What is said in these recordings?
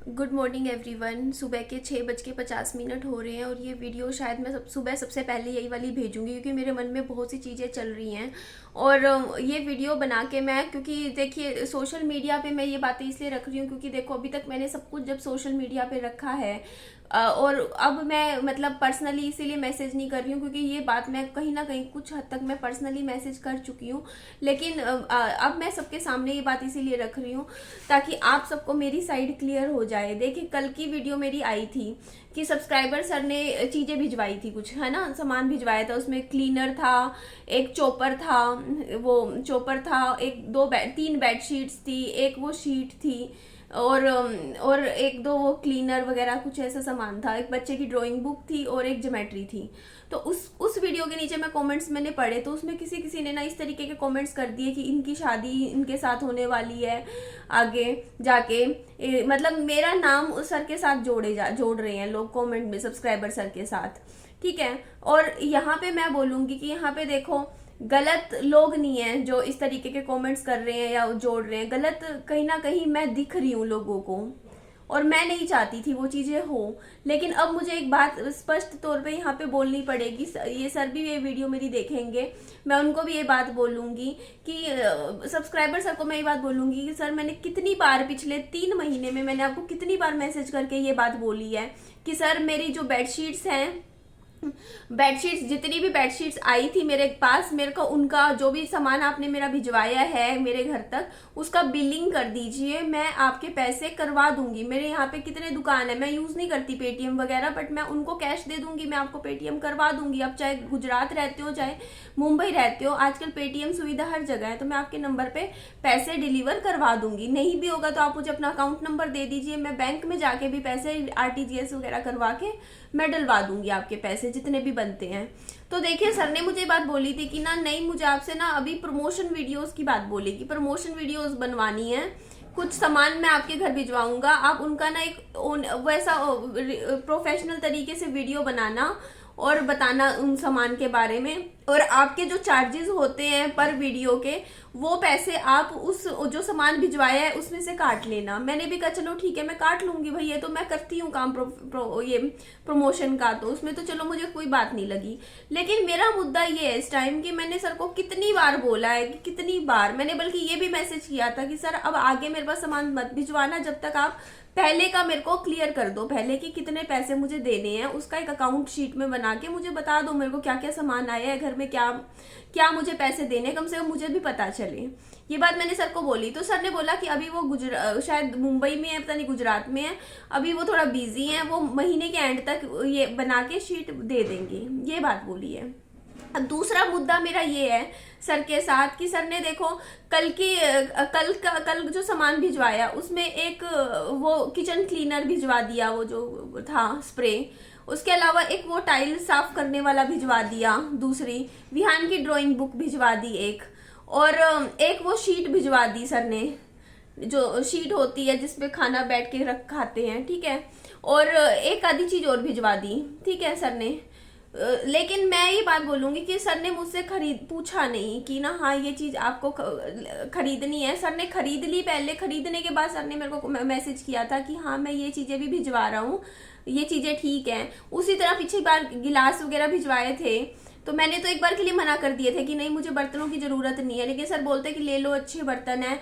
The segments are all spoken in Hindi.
Good morning everyone. सुबह के 6:50 हो रहे हैं और ये वीडियो शायद मैं सुबह सबसे पहले यही वाली भेजूंगी क्योंकि मेरे मन में बहुत सी चीज़ें चल रही हैं। और ये वीडियो बना के मैं, क्योंकि देखिए सोशल मीडिया पे मैं ये बातें इसलिए रख रही हूँ क्योंकि देखो अभी तक मैंने सब कुछ जब सोशल मीडिया पे रखा है, और अब मैं मतलब पर्सनली इसीलिए मैसेज नहीं कर रही हूँ क्योंकि ये बात मैं कहीं ना कहीं कुछ हद तक मैं पर्सनली मैसेज कर चुकी हूँ। लेकिन अब मैं सबके सामने ये बात इसीलिए रख रही हूँ ताकि आप सबको मेरी साइड क्लियर हो जाए। देखिए कल की वीडियो मेरी आई थी कि सब्सक्राइबर सर ने चीज़ें भिजवाई थी, कुछ है ना, सामान भिजवाया था। उसमें क्लीनर था, एक चॉपर था, वो चॉपर था, एक दो तीन बेडशीट्स थी, एक वो शीट थी, और एक दो वो क्लीनर वगैरह कुछ ऐसा सामान था, एक बच्चे की ड्राइंग बुक थी और एक ज्योमेट्री थी। तो उस वीडियो के नीचे मैं कमेंट्स मैंने पढ़े तो उसमें किसी किसी ने ना इस तरीके के कमेंट्स कर दिए कि इनकी शादी इनके साथ होने वाली है आगे जाके। मतलब मेरा नाम उस सर के साथ जोड़ रहे हैं लोग कमेंट में, सब्सक्राइबर सर के साथ, ठीक है। और यहाँ पे मैं बोलूंगी कि यहाँ पे देखो गलत लोग नहीं है जो इस तरीके के कमेंट्स कर रहे हैं या जोड़ रहे हैं। गलत कहीं ना कहीं मैं दिख रही हूँ लोगों को, और मैं नहीं चाहती थी वो चीजें हो। लेकिन अब मुझे एक बात स्पष्ट तौर पे यहाँ पे बोलनी पड़ेगी, ये सर भी ये वीडियो मेरी देखेंगे, मैं उनको भी ये बात बोलूंगी कि सब्सक्राइबर सर को मैं ये बात बोलूंगी कि सर मैंने कितनी बार पिछले 3 महीने में मैंने आपको कितनी बार मैसेज करके ये बात बोली है कि सर मेरी जो बेडशीट्स हैं, बेडशीट्स जितनी भी बेडशीट्स आई थी मेरे पास, मेरे को उनका जो भी सामान आपने मेरा भिजवाया है मेरे घर तक उसका बिलिंग कर दीजिए, मैं आपके पैसे करवा दूंगी। मेरे यहाँ पे कितने दुकान है, मैं यूज नहीं करती पेटीएम वगैरह, बट मैं उनको कैश दे दूंगी, मैं आपको पेटीएम करवा दूंगी। आप चाहे गुजरात रहते हो चाहे मुंबई रहते हो, आजकल पेटीएम सुविधा हर जगह है, तो मैं आपके नंबर पे पैसे डिलीवर करवा दूंगी। नहीं भी होगा तो आप मुझे अपना अकाउंट नंबर दे दीजिए, मैं बैंक में जाके भी पैसे आरटीजीएस वगैरह करवा के मैं डलवा दूंगी आपके पैसे जितने भी बनते हैं। तो देखिए सर ने मुझे बात बोली थी कि ना नहीं, मुझे आपसे ना अभी प्रमोशन वीडियोस की बात बोली कि प्रमोशन वीडियोस बनवानी है, कुछ सामान मैं आपके घर भिजवाऊंगा, आप उनका ना एक वैसा प्रोफेशनल तरीके से वीडियो बनाना और बताना उन सामान के बारे में, और आपके जो चार्जेस होते हैं पर वीडियो के वो पैसे आप उस जो सामान भिजवाया है उसमें से काट लेना। मैंने भी कहा चलो ठीक है मैं काट लूंगी भाई, ये तो मैं करती हूँ काम ये प्रमोशन का, तो उसमें तो चलो मुझे कोई बात नहीं लगी। लेकिन मेरा मुद्दा ये है इस टाइम कि मैंने सर को कितनी बार बोला है, कि कितनी बार मैंने बल्कि ये भी मैसेज किया था कि सर अब आगे मेरे पास सामान मत भिजवाना जब तक आप पहले का मेरे को क्लियर कर दो, पहले के कितने पैसे मुझे देने हैं उसका एक अकाउंट शीट में बना के मुझे बता दो, मेरे को क्या क्या सामान आया है घर में, क्या क्या मुझे पैसे देने, कम से कम मुझे भी पता चले। ये बात मैंने सर को बोली तो सर ने बोला कि अभी वो शायद मुंबई में है, पता नहीं गुजरात में है, अभी वो थोड़ा बिजी है, वो महीने के एंड तक ये बना के शीट दे देंगे, ये बात बोली है। अब दूसरा मुद्दा मेरा ये है सर के साथ कि सर ने देखो कल जो सामान भिजवाया उसमें एक वो किचन क्लीनर भिजवा दिया, वो जो था स्प्रे, उसके अलावा एक वो टाइल साफ करने वाला भिजवा दिया, दूसरी विहान की ड्राइंग बुक भिजवा दी एक, और एक वो शीट भिजवा दी सर ने, जो शीट होती है जिसपे खाना बैठ के रख खाते हैं, ठीक है, और एक आधी चीज और भिजवा दी, ठीक है सर ने। लेकिन मैं ये बात बोलूंगी कि सर ने मुझसे पूछा नहीं कि ना हाँ ये चीज आपको खरीदनी है। सर ने खरीद ली, पहले खरीदने के बाद सर ने मेरे को मैसेज किया था कि हाँ मैं ये चीजें भी भिजवा रहा हूँ, ये चीजें ठीक है। उसी तरह पिछली बार गिलास वगैरह भिजवाए थे तो मैंने तो एक बार के लिए मना कर दिए थे कि नहीं मुझे बर्तनों की जरूरत नहीं है, लेकिन सर बोलते कि ले लो अच्छे बर्तन है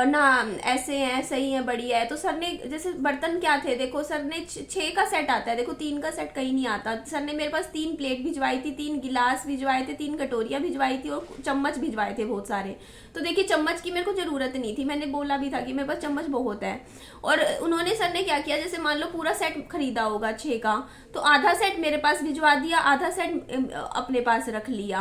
ना, ऐसे हैं सही है बढ़िया है। तो सर ने जैसे बर्तन क्या थे, देखो सर ने 6 का सेट आता है, देखो 3 का सेट कहीं नहीं आता। सर ने मेरे पास 3 प्लेट भिजवाई थी, 3 गिलास भिजवाए थे, 3 कटोरियां भिजवाई थी और चम्मच भिजवाए थे बहुत सारे। तो देखिए चम्मच की मेरे को जरूरत नहीं थी, मैंने बोला भी था कि मेरे पास चम्मच बहुत है। और उन्होंने सर ने क्या किया, जैसे मान लो पूरा सेट खरीदा होगा 6 का, तो आधा सेट मेरे पास भिजवा दिया, आधा सेट अपने पास रख लिया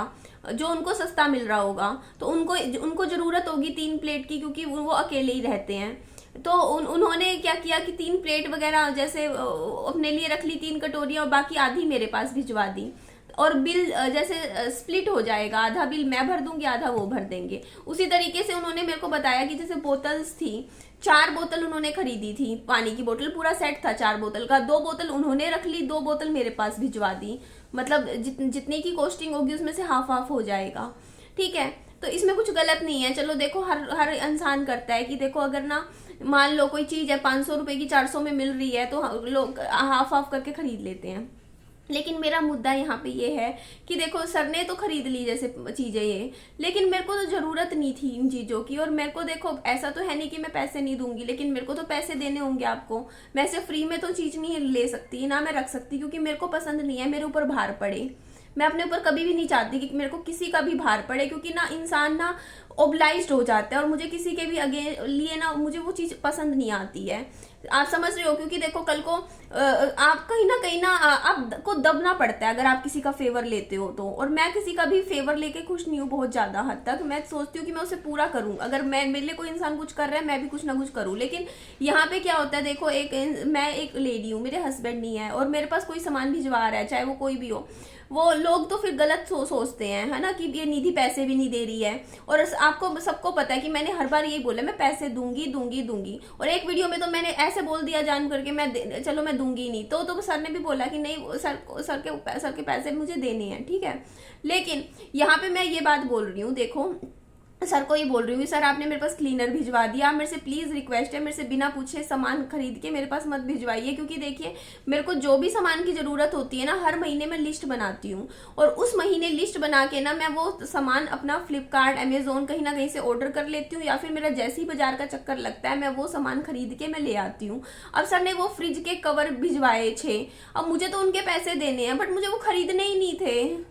जो उनको सस्ता मिल रहा होगा। तो उनको जरूरत होगी 3 प्लेट की क्योंकि वो अकेले ही रहते हैं। तो उन्होंने क्या किया कि 3 प्लेट वगैरह जैसे अपने लिए रख ली, 3 कटोरियां, और बाकी आधी मेरे पास भिजवा दी। और बिल जैसे स्प्लिट हो जाएगा, आधा बिल मैं भर दूंगी आधा वो भर देंगे। उसी तरीके से उन्होंने मेरे को बताया कि जैसे बोतल्स थी, 4 बोतल उन्होंने खरीदी थी, पानी की बोतल, पूरा सेट था 4 बोतल का, 2 बोतल उन्होंने रख ली, 2 बोतल मेरे पास भिजवा दी। मतलब जितनी की कॉस्टिंग होगी उसमें से हाफ हाफ हो जाएगा, ठीक है। तो इसमें कुछ गलत नहीं है। चलो देखो हर इंसान करता है कि देखो अगर ना मान लो कोई चीज़ है 500 रुपये की 400 में मिल रही है, तो लोग हाफ हाफ करके खरीद लेते हैं। लेकिन मेरा मुद्दा यहाँ पे ये है कि देखो सर ने तो खरीद ली जैसे चीज़ें ये, लेकिन मेरे को तो ज़रूरत नहीं थी इन चीज़ों की। और मेरे को देखो ऐसा तो है नहीं कि मैं पैसे नहीं दूंगी, लेकिन मेरे को तो पैसे देने होंगे आपको। मैं ऐसे फ्री में तो चीज़ नहीं ले सकती ना, मैं रख सकती, क्योंकि मेरे को पसंद नहीं है मेरे ऊपर भार पड़े। मैं अपने ऊपर कभी भी नहीं चाहती कि मेरे को किसी का भी भार पड़े, क्योंकि ना इंसान ना ओब्लाइज्ड हो जाता है, और मुझे किसी के भी अगे लिए ना मुझे वो चीज़ पसंद नहीं आती है। आप समझ रहे हो? क्योंकि देखो कल को आप कहीं ना आपको दबना पड़ता है अगर आप किसी का फेवर लेते हो तो। और मैं किसी का भी फेवर लेके खुश नहीं हूँ बहुत ज्यादा हद तक। मैं सोचती हूँ कि मैं उसे पूरा करूँ, अगर मैं मेरे लिए कोई इंसान कुछ कर रहा है मैं भी कुछ ना कुछ करूँ। लेकिन यहाँ पे क्या होता है, देखो मैं एक लेडी हूँ, मेरे हस्बैंड नहीं है, और मेरे पास कोई सामान भिजवा रहा है, चाहे वो कोई भी हो, वो लोग तो फिर गलत सोचते हैं, है ना, कि ये निधि पैसे भी नहीं दे रही है। और आपको सबको पता है कि मैंने हर बार यही बोला मैं पैसे दूंगी दूंगी दूंगी। और एक वीडियो में तो मैंने ऐसे बोल दिया जान करके चलो मैं दूंगी नहीं, तो सर ने भी बोला कि नहीं सर के पैसे मुझे देने हैं, ठीक है। लेकिन यहाँ पे मैं ये बात बोल रही हूँ, देखो सर को ये बोल रही हूँ, सर आपने मेरे पास क्लीनर भिजवा दिया, मेरे से प्लीज रिक्वेस्ट है मेरे से बिना पूछे सामान खरीद के मेरे पास मत भिजवाइए। क्योंकि देखिए मेरे को जो भी सामान की जरूरत होती है ना, हर महीने मैं लिस्ट बनाती हूँ, और उस महीने लिस्ट बना के ना मैं वो सामान अपना फ्लिपकार्ट अमेजोन कहीं ना कहीं से ऑर्डर कर लेती हूँ, या फिर मेरा जैसे ही बाजार का चक्कर लगता है मैं वो सामान खरीद के मैं ले आती हूँ। अब सर ने वो फ्रिज के कवर भिजवाए 6, अब मुझे तो उनके पैसे देने हैं, बट मुझे वो खरीदने ही नहीं थे।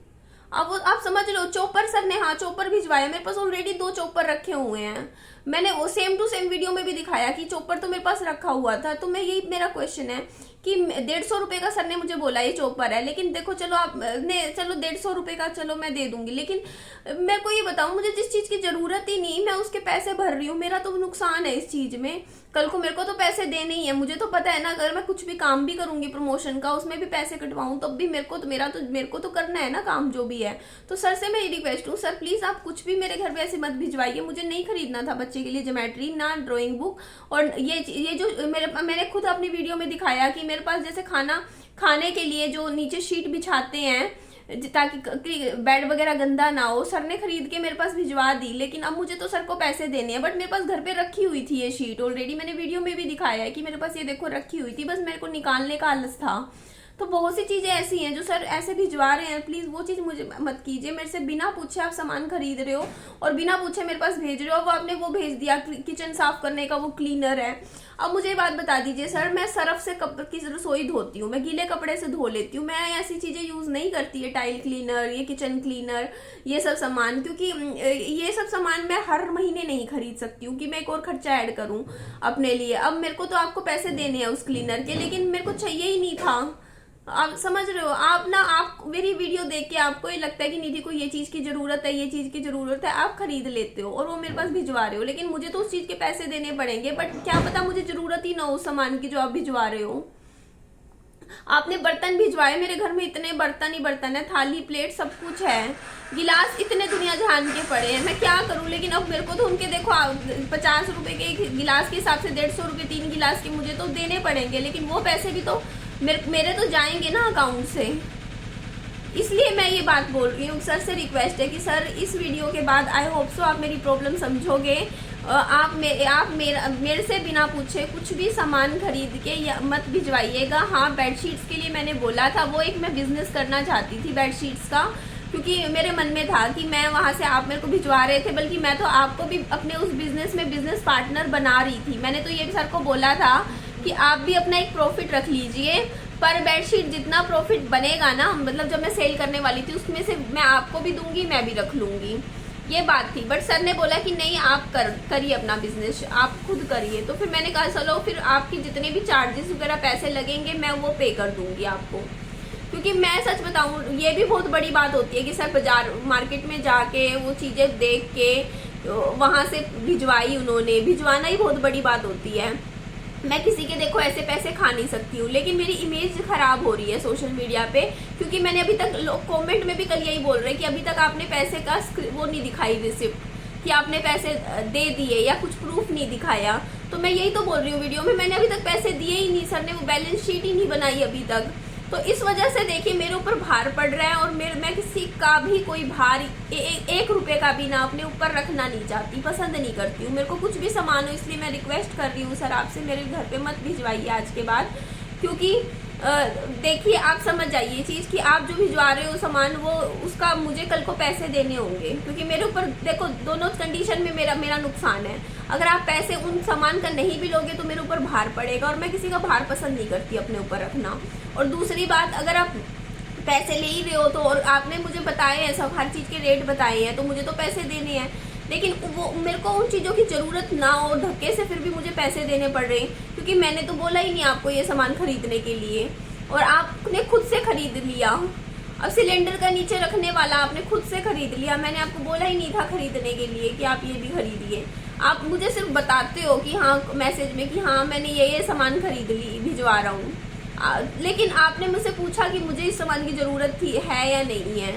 अब वो आप समझ लो, चॉपर सर ने, हाँ चॉपर भिजवाया, मेरे पास ऑलरेडी 2 चॉपर रखे हुए हैं। मैंने वो सेम टू सेम वीडियो में भी दिखाया कि चॉपर तो मेरे पास रखा हुआ था। तो मैं यही मेरा क्वेश्चन है कि 150 रुपए का सर ने मुझे बोला ये चॉपर है, लेकिन देखो चलो आपने चलो 150 रुपए का चलो मैं दे दूंगी, लेकिन मेरे को ये बताओ मुझे जिस चीज की जरूरत ही नहीं मैं उसके पैसे भर रही हूँ, मेरा तो नुकसान है इस चीज में। कल को मेरे को तो पैसे देने ही है, मुझे तो पता है ना, अगर मैं कुछ भी काम भी करूंगी प्रमोशन का उसमें भी पैसे कटवाऊं तब भी मेरे को तो करना है ना काम जो भी है। तो सर से मैं ये रिक्वेस्ट हूँ, सर प्लीज आप कुछ भी मेरे घर पे ऐसे मत भिजवाइए, मुझे नहीं खरीदना था बच्चे के लिए ज्योमेट्री ना ड्राइंग बुक। और ये जो मैंने खुद अपनी वीडियो में दिखाया कि मेरे पास जैसे खाने के लिए जो नीचे शीट बिछाते हैं ताकि बेड वगैरह गंदा ना हो, सर ने खरीद के मेरे पास भिजवा दी। लेकिन अब मुझे तो सर को पैसे देने हैं, बट मेरे पास घर पे रखी हुई थी ये शीट ऑलरेडी, मैंने वीडियो में भी दिखाया है कि मेरे पास ये देखो रखी हुई थी, बस मेरे को निकालने का आलस था। तो बहुत सी चीजें ऐसी हैं जो सर ऐसे भिजवा रहे हैं, प्लीज वो चीज मुझे मत कीजिए। मेरे से बिना पूछे आप सामान खरीद रहे हो और बिना पूछे मेरे पास भेज रहे हो। वो आपने वो भेज दिया किचन साफ करने का वो क्लीनर है। अब मुझे बात बता दीजिए सर, मैं सर्फ से की रसोई धोती हूँ, मैं गीले कपड़े से धो लेती हूँ, मैं ऐसी चीजें यूज नहीं करती है, टाइल क्लीनर, ये किचन क्लीनर, ये सब सामान, क्योंकि ये सब सामान मैं हर महीने नहीं खरीद सकती हूँ कि मैं एक और खर्चा ऐड करूँ अपने लिए। अब मेरे को तो आपको पैसे देने हैं उस क्लीनर के, लेकिन मेरे को चाहिए ही नहीं था। आप समझ रहे हो? आप मेरी वीडियो देख के आपको ये लगता है कि निधि को ये चीज की जरूरत है, ये चीज की जरूरत है, आप खरीद लेते हो और वो मेरे पास भिजवा रहे हो, लेकिन मुझे तो उस चीज के पैसे देने पड़ेंगे। बट क्या पता मुझे जरूरत ही ना हो उस सामान की जो आप भिजवा रहे हो। आपने बर्तन भिजवाए, मेरे घर में इतने बर्तन ही बर्तन है, थाली प्लेट सब कुछ है, गिलास इतने दुनिया जहान के पड़े हैं, मैं क्या करूं। लेकिन अब मेरे को तो उनके देखो 50 रुपए के गिलास के हिसाब से 150 रुपए 3 गिलास के मुझे तो देने पड़ेंगे, लेकिन वो पैसे भी तो मेरे तो जाएंगे ना अकाउंट से। इसलिए मैं ये बात बोल रही हूँ। सर से रिक्वेस्ट है कि सर इस वीडियो के बाद आई होप सो आप मेरी प्रॉब्लम समझोगे। आप मेरे से बिना पूछे कुछ भी सामान खरीद के या मत भिजवाइएगा। हाँ, बेडशीट्स के लिए मैंने बोला था, वो एक मैं बिजनेस करना चाहती थी बेडशीट्स का, क्योंकि मेरे मन में था कि मैं वहाँ से आप मेरे को भिजवा रहे थे, बल्कि मैं तो आपको भी अपने उस बिजनेस में बिजनेस पार्टनर बना रही थी। मैंने तो ये भी सर को बोला था कि आप भी अपना एक प्रॉफिट रख लीजिए, पर बेडशीट जितना प्रॉफिट बनेगा ना, मतलब जब मैं सेल करने वाली थी उसमें से मैं आपको भी दूंगी, मैं भी रख लूंगी, ये बात थी। बट सर ने बोला कि नहीं आप करिए अपना बिजनेस, आप खुद करिए। तो फिर मैंने कहा चलो फिर आपकी जितने भी चार्जेस वगैरह पैसे लगेंगे मैं वो पे कर दूंगी आपको। क्योंकि मैं सच बताऊं ये भी बहुत बड़ी बात होती है कि सर बाजार मार्केट में जाके वो चीजें देख के वहां से भिजवाई, उन्होंने भिजवाना ही बहुत बड़ी बात होती है। मैं किसी के देखो ऐसे पैसे खा नहीं सकती हूँ, लेकिन मेरी इमेज खराब हो रही है सोशल मीडिया पे, क्योंकि मैंने अभी तक कमेंट में भी कल यही बोल रहे कि अभी तक आपने पैसे का वो नहीं दिखाई रिसिप्ट कि आपने पैसे दे दिए या कुछ प्रूफ नहीं दिखाया। तो मैं यही तो बोल रही हूँ वीडियो में, मैंने अभी तक पैसे दिए ही नहीं, सर ने वो बैलेंस शीट ही नहीं बनाई अभी तक। तो इस वजह से देखिए मेरे ऊपर भार पड़ रहा है, और मैं किसी का भी कोई भार 1 रुपए का भी ना अपने ऊपर रखना नहीं चाहती, पसंद नहीं करती हूँ। मेरे को कुछ भी सामान हो, इसलिए मैं रिक्वेस्ट कर रही हूँ सर आपसे, मेरे घर पे मत भिजवाइए आज के बाद। क्योंकि देखिए आप समझ जाइए ये चीज़ कि आप जो भिजवा रहे हो सामान, वो उसका मुझे कल को पैसे देने होंगे। क्योंकि मेरे ऊपर देखो दोनों कंडीशन में मेरा नुकसान है। अगर आप पैसे उन सामान का नहीं भी लोगे तो मेरे ऊपर भार पड़ेगा, और मैं किसी का भार पसंद नहीं करती अपने ऊपर रखना। और दूसरी बात, अगर आप पैसे ले ही रहे हो तो, और आपने मुझे बताए हैं सब, हर चीज़ के रेट बताए हैं, तो मुझे तो पैसे देने हैं। लेकिन वो मेरे को उन चीज़ों की ज़रूरत ना हो, धक्के से फिर भी मुझे पैसे देने पड़ रहे हैं, क्योंकि मैंने तो बोला ही नहीं आपको ये सामान खरीदने के लिए, और आपने खुद से खरीद लिया। अब सिलेंडर का नीचे रखने वाला आपने खुद से खरीद लिया, मैंने आपको बोला ही नहीं था खरीदने के लिए कि आप ये भी खरीदिए। आप मुझे सिर्फ बताते हो कि हाँ मैसेज में कि हाँ मैंने ये सामान खरीद ली, भिजवा रहा हूँ। लेकिन आपने मुझसे पूछा कि मुझे इस सामान की ज़रूरत थी है या नहीं है,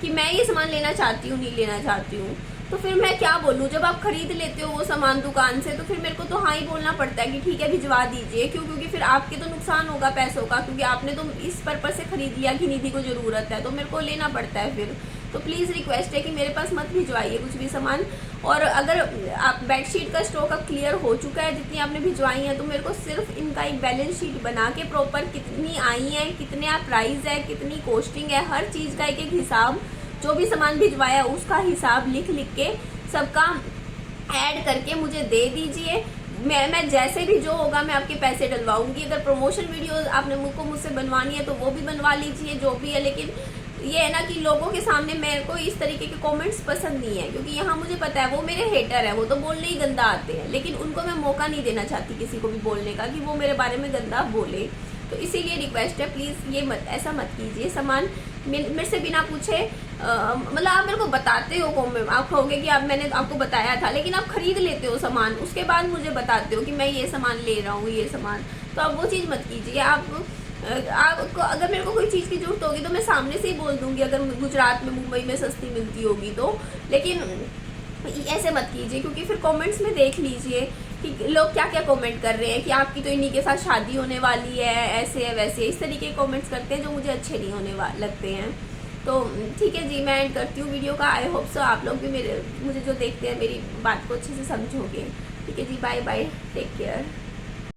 कि मैं ये सामान लेना चाहती हूँ नहीं लेना चाहती हूँ, तो फिर मैं क्या बोलूँ। जब आप खरीद लेते हो वो सामान दुकान से, तो फिर मेरे को तो हाँ ही बोलना पड़ता है कि ठीक है भिजवा दीजिए। क्यों? क्योंकि फिर आपके तो नुकसान होगा पैसों का, क्योंकि आपने तो इस पर्पज से खरीद लिया कि निधि को ज़रूरत है, तो मेरे को लेना पड़ता है फिर। तो प्लीज़ रिक्वेस्ट है कि मेरे पास मत भिजवाइए कुछ भी सामान। और अगर आप बेडशीट का स्टॉक अब क्लियर हो चुका है जितनी आपने भिजवाई हैं, तो मेरे को सिर्फ इनका एक बैलेंस शीट बना के प्रॉपर कितनी आई है, कितने प्राइस है, कितनी कॉस्टिंग है, हर चीज़ का एक हिसाब, जो भी सामान भिजवाया उसका हिसाब लिख के सबका ऐड करके मुझे दे दीजिए। मैं जैसे भी जो होगा मैं आपके पैसे डलवाऊंगी। अगर प्रमोशन वीडियो आपने मुझसे बनवानी है तो वो भी बनवा लीजिए, जो भी है। लेकिन ये है ना कि लोगों के सामने मेरे को इस तरीके के कमेंट्स पसंद नहीं है, क्योंकि यहाँ मुझे पता है वो मेरे हेटर है, वो तो बोलने ही गंदा आते हैं, लेकिन उनको मैं मौका नहीं देना चाहती किसी को भी बोलने का कि वो मेरे बारे में गंदा बोले। तो इसीलिए रिक्वेस्ट है प्लीज़ ये ऐसा मत कीजिए। सामान मेरे से बिना पूछे, मतलब आप मेरे को बताते हो कॉमेंट, आप कहोगे कि मैंने आपको बताया था, लेकिन आप खरीद लेते हो सामान, उसके बाद मुझे बताते हो कि मैं ये सामान ले रहा हूँ ये सामान। तो आप वो चीज़ मत कीजिए। आपको अगर मेरे को कोई चीज़ की जरूरत होगी तो मैं सामने से ही बोल दूंगी, अगर गुजरात में मुंबई में सस्ती मिलती होगी तो। लेकिन ऐसे मत कीजिए, क्योंकि फिर कमेंट्स में देख लीजिए कि लोग क्या क्या कमेंट कर रहे हैं कि आपकी तो इन्हीं के साथ शादी होने वाली है, ऐसे है वैसे है, इस तरीके के कमेंट्स करते हैं जो मुझे अच्छे नहीं होने लगते हैं। तो ठीक है जी, मैं एंड करती हूँ वीडियो का। आई होप सो आप लोग भी मुझे जो देखते हैं मेरी बात को अच्छे से समझोगे। ठीक है जी, बाय बाय, टेक केयर।